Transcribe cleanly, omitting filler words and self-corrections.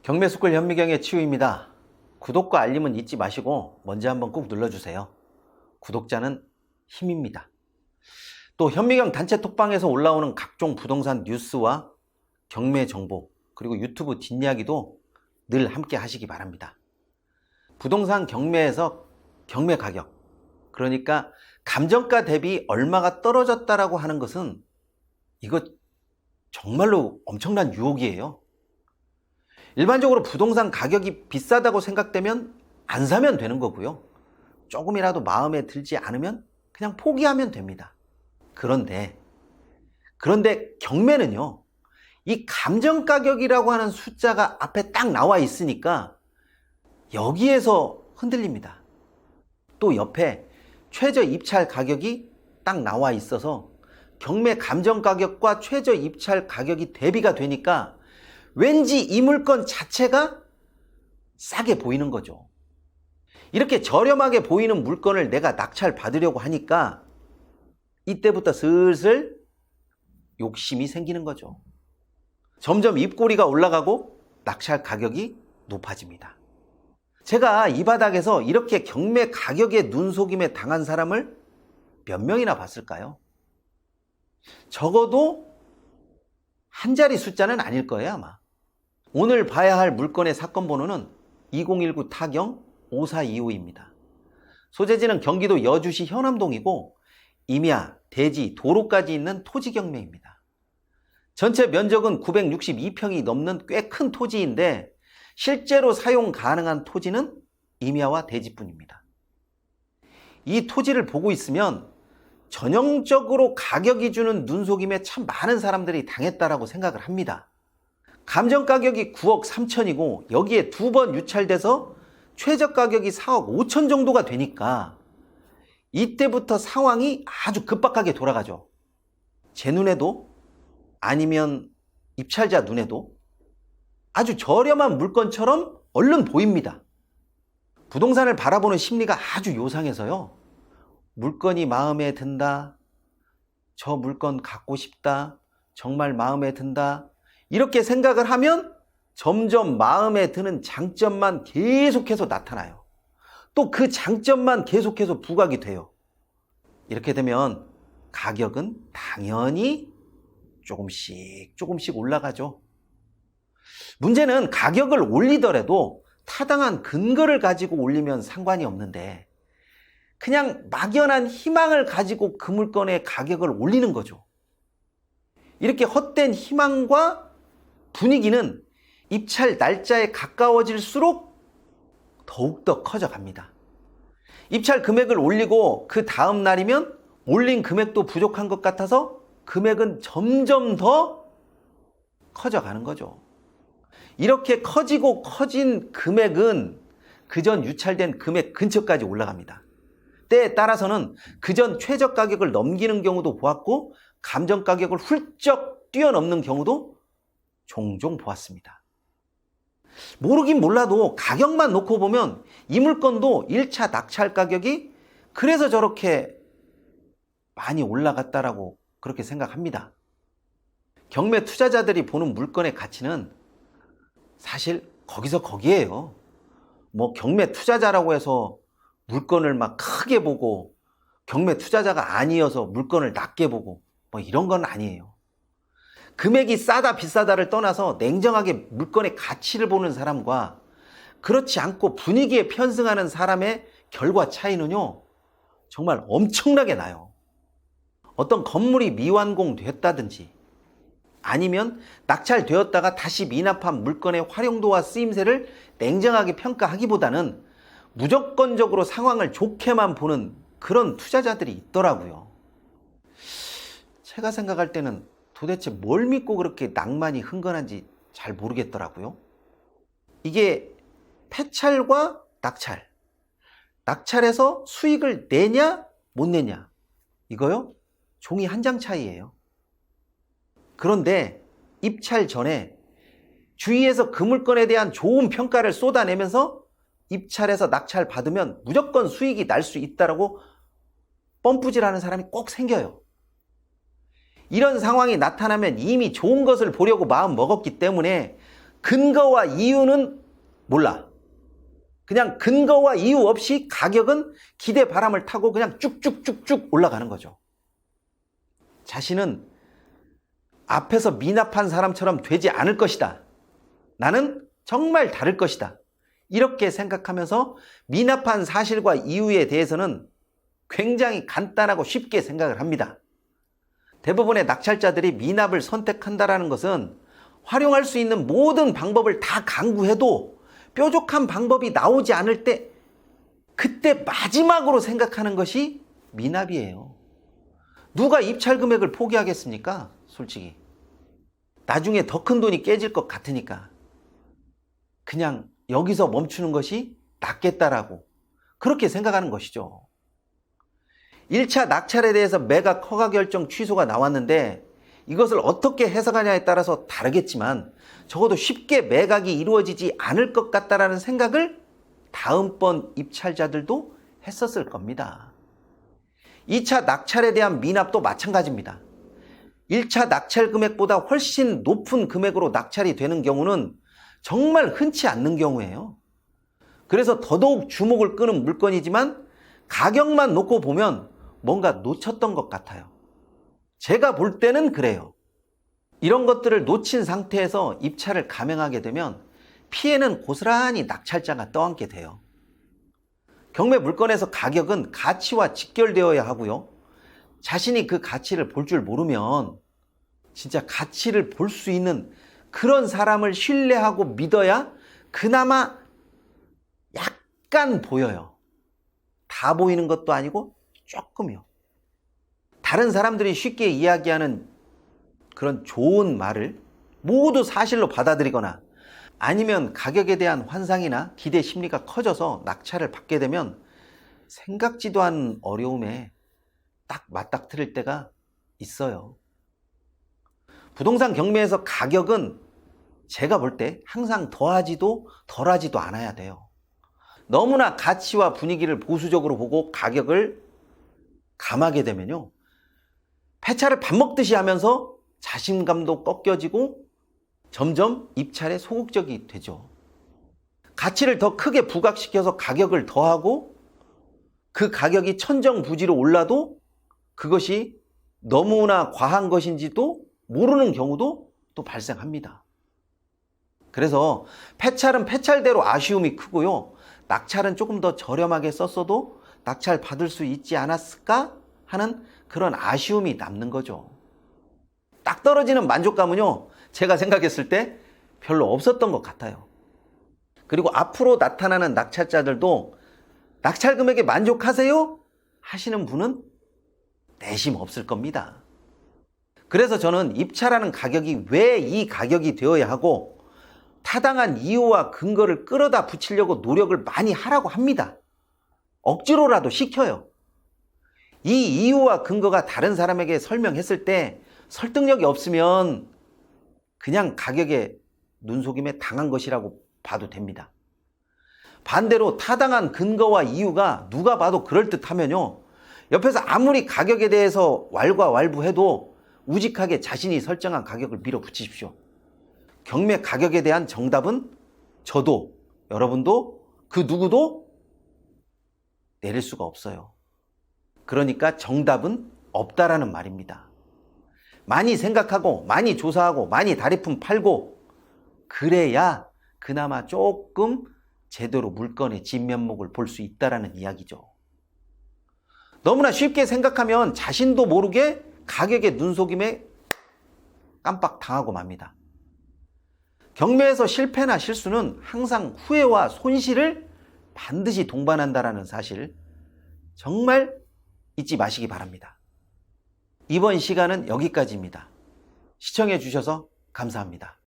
경매스쿨 현미경의 치유입니다. 구독과 알림은 잊지 마시고 먼저 한번 꾹 눌러주세요. 구독자는 힘입니다. 또 현미경 단체 톡방에서 올라오는 각종 부동산 뉴스와 경매 정보, 그리고 유튜브 뒷이야기도 늘 함께 하시기 바랍니다. 부동산 경매에서 경매 가격, 그러니까 감정가 대비 얼마가 떨어졌다라고 하는 것은 이거 정말로 엄청난 유혹이에요. 일반적으로 부동산 가격이 비싸다고 생각되면 안 사면 되는 거고요. 조금이라도 마음에 들지 않으면 그냥 포기하면 됩니다. 그런데 경매는요, 이 감정가격이라고 하는 숫자가 앞에 딱 나와 있으니까 여기에서 흔들립니다. 또 옆에 최저 입찰 가격이 딱 나와 있어서 경매 감정가격과 최저 입찰 가격이 대비가 되니까 왠지 이 물건 자체가 싸게 보이는 거죠. 이렇게 저렴하게 보이는 물건을 내가 낙찰 받으려고 하니까 이때부터 슬슬 욕심이 생기는 거죠. 점점 입꼬리가 올라가고 낙찰 가격이 높아집니다. 제가 이 바닥에서 이렇게 경매 가격에 눈속임에 당한 사람을 몇 명이나 봤을까요? 적어도 한 자리 숫자는 아닐 거예요, 아마. 오늘 봐야 할 물건의 사건 번호는 2019 타경 5425입니다. 소재지는 경기도 여주시 현암동이고 임야, 대지, 도로까지 있는 토지 경매입니다. 전체 면적은 962평이 넘는 꽤 큰 토지인데 실제로 사용 가능한 토지는 임야와 대지뿐입니다. 이 토지를 보고 있으면 전형적으로 가격이 주는 눈속임에 참 많은 사람들이 당했다라고 생각을 합니다. 감정 가격이 9억 3천이고 여기에 두 번 유찰돼서 최저 가격이 4억 5천 정도가 되니까 이때부터 상황이 아주 급박하게 돌아가죠. 제 눈에도 아니면 입찰자 눈에도 아주 저렴한 물건처럼 얼른 보입니다. 부동산을 바라보는 심리가 아주 요상해서요. 물건이 마음에 든다, 저 물건 갖고 싶다, 정말 마음에 든다, 이렇게 생각을 하면 점점 마음에 드는 장점만 계속해서 나타나요. 또 그 장점만 계속해서 부각이 돼요. 이렇게 되면 가격은 당연히 조금씩 올라가죠. 문제는 가격을 올리더라도 타당한 근거를 가지고 올리면 상관이 없는데 그냥 막연한 희망을 가지고 그 물건의 가격을 올리는 거죠. 이렇게 헛된 희망과 분위기는 입찰 날짜에 가까워질수록 더욱더 커져갑니다. 입찰 금액을 올리고 그 다음 날이면 올린 금액도 부족한 것 같아서 금액은 점점 더 커져가는 거죠. 이렇게 커지고 커진 금액은 그전 유찰된 금액 근처까지 올라갑니다. 때에 따라서는 그전 최저 가격을 넘기는 경우도 보았고 감정 가격을 훌쩍 뛰어넘는 경우도 종종 보았습니다. 모르긴 몰라도 가격만 놓고 보면 이 물건도 1차 낙찰 가격이 그래서 저렇게 많이 올라갔다라고 그렇게 생각합니다. 경매 투자자들이 보는 물건의 가치는 사실 거기서 거기에요. 뭐 경매 투자자라고 해서 물건을 막 크게 보고 경매 투자자가 아니어서 물건을 낮게 보고 뭐 이런 건 아니에요. 금액이 싸다 비싸다를 떠나서 냉정하게 물건의 가치를 보는 사람과 그렇지 않고 분위기에 편승하는 사람의 결과 차이는요, 정말 엄청나게 나요. 어떤 건물이 미완공됐다든지 아니면 낙찰되었다가 다시 미납한 물건의 활용도와 쓰임새를 냉정하게 평가하기보다는 무조건적으로 상황을 좋게만 보는 그런 투자자들이 있더라고요. 제가 생각할 때는 도대체 뭘 믿고 그렇게 낭만이 흥건한지 잘 모르겠더라고요. 이게 폐찰과 낙찰, 낙찰에서 수익을 내냐 못 내냐, 이거요? 종이 한 장 차이예요. 그런데 입찰 전에 주위에서 그 물건에 대한 좋은 평가를 쏟아내면서 입찰해서 낙찰 받으면 무조건 수익이 날 수 있다라고 뻔뿌질하는 사람이 꼭 생겨요. 이런 상황이 나타나면 이미 좋은 것을 보려고 마음 먹었기 때문에 근거와 이유는 몰라. 그냥 근거와 이유 없이 가격은 기대 바람을 타고 그냥 쭉쭉쭉쭉 올라가는 거죠. 자신은 앞에서 미납한 사람처럼 되지 않을 것이다. 나는 정말 다를 것이다. 이렇게 생각하면서 미납한 사실과 이유에 대해서는 굉장히 간단하고 쉽게 생각을 합니다. 대부분의 낙찰자들이 미납을 선택한다는 것은 활용할 수 있는 모든 방법을 다 강구해도 뾰족한 방법이 나오지 않을 때 그때 마지막으로 생각하는 것이 미납이에요. 누가 입찰 금액을 포기하겠습니까? 솔직히. 나중에 더 큰 돈이 깨질 것 같으니까. 그냥 여기서 멈추는 것이 낫겠다라고 그렇게 생각하는 것이죠. 1차 낙찰에 대해서 매각 허가 결정 취소가 나왔는데 이것을 어떻게 해석하냐에 따라서 다르겠지만 적어도 쉽게 매각이 이루어지지 않을 것 같다라는 생각을 다음번 입찰자들도 했었을 겁니다. 2차 낙찰에 대한 미납도 마찬가지입니다. 1차 낙찰 금액보다 훨씬 높은 금액으로 낙찰이 되는 경우는 정말 흔치 않는 경우예요. 그래서 더더욱 주목을 끄는 물건이지만 가격만 놓고 보면 뭔가 놓쳤던 것 같아요. 제가 볼 때는 그래요. 이런 것들을 놓친 상태에서 입찰을 감행하게 되면 피해는 고스란히 낙찰자가 떠안게 돼요. 경매 물건에서 가격은 가치와 직결되어야 하고요. 자신이 그 가치를 볼 줄 모르면 진짜 가치를 볼 수 있는 그런 사람을 신뢰하고 믿어야 그나마 약간 보여요. 다 보이는 것도 아니고 조금이요. 다른 사람들이 쉽게 이야기하는 그런 좋은 말을 모두 사실로 받아들이거나 아니면 가격에 대한 환상이나 기대 심리가 커져서 낙찰을 받게 되면 생각지도 않은 어려움에 딱 맞닥뜨릴 때가 있어요. 부동산 경매에서 가격은 제가 볼 때 항상 더하지도 덜하지도 않아야 돼요. 너무나 가치와 분위기를 보수적으로 보고 가격을 감하게 되면요. 폐차를 밥 먹듯이 하면서 자신감도 꺾여지고 점점 입찰에 소극적이 되죠. 가치를 더 크게 부각시켜서 가격을 더하고 그 가격이 천정부지로 올라도 그것이 너무나 과한 것인지도 모르는 경우도 또 발생합니다. 그래서 폐찰은 폐찰대로 아쉬움이 크고요. 낙찰은 조금 더 저렴하게 썼어도 낙찰 받을 수 있지 않았을까 하는 그런 아쉬움이 남는 거죠. 딱 떨어지는 만족감은요, 제가 생각했을 때 별로 없었던 것 같아요. 그리고 앞으로 나타나는 낙찰자들도 낙찰 금액에 만족하세요? 하시는 분은 내심 없을 겁니다. 그래서 저는 입찰하는 가격이 왜 이 가격이 되어야 하고 타당한 이유와 근거를 끌어다 붙이려고 노력을 많이 하라고 합니다. 억지로라도 시켜요. 이 이유와 근거가 다른 사람에게 설명했을 때 설득력이 없으면 그냥 가격에 눈속임에 당한 것이라고 봐도 됩니다. 반대로 타당한 근거와 이유가 누가 봐도 그럴듯하면요, 옆에서 아무리 가격에 대해서 왈가왈부해도 우직하게 자신이 설정한 가격을 밀어붙이십시오. 경매 가격에 대한 정답은 저도 여러분도 그 누구도 내릴 수가 없어요. 그러니까 정답은 없다라는 말입니다. 많이 생각하고 많이 조사하고 많이 다리품 팔고 그래야 그나마 조금 제대로 물건의 진면목을 볼 수 있다라는 이야기죠. 너무나 쉽게 생각하면 자신도 모르게 가격의 눈속임에 깜빡 당하고 맙니다. 경매에서 실패나 실수는 항상 후회와 손실을 반드시 동반한다라는 사실 정말 잊지 마시기 바랍니다. 이번 시간은 여기까지입니다. 시청해 주셔서 감사합니다.